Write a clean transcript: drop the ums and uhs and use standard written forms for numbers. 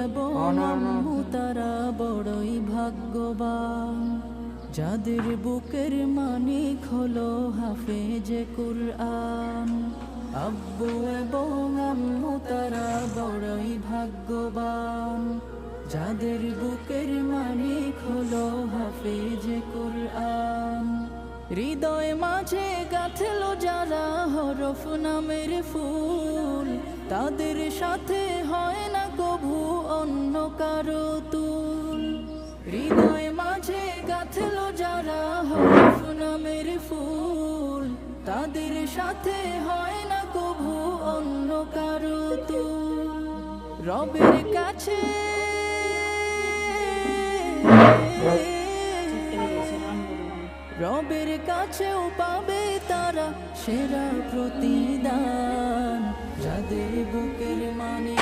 এবং আম্মু তারা বড়ই ভাগ্যবান, যাদের বুকের মানিক হলো হাফেজে কুরআন। আব্বু এবং আম্মু তারা বড়ই ভাগ্যবান, যাদের বুকের মানিক হলো হাফেজে কুরআন। হৃদয় মাঝে গাঁথলো যারা হরফ নামের ফুল, তাদের সাথে হয় না কভু অন্য কারো তুল। হৃদয় মাঝে গাঁথলো যারা হরফ নামের ফুল, তাদের সাথে হয় না কভু অন্য কারো তুল। রবের কাছে রবের কাছেও পাবে তারা সেরা প্রতিদান, যাদের বুকের মানে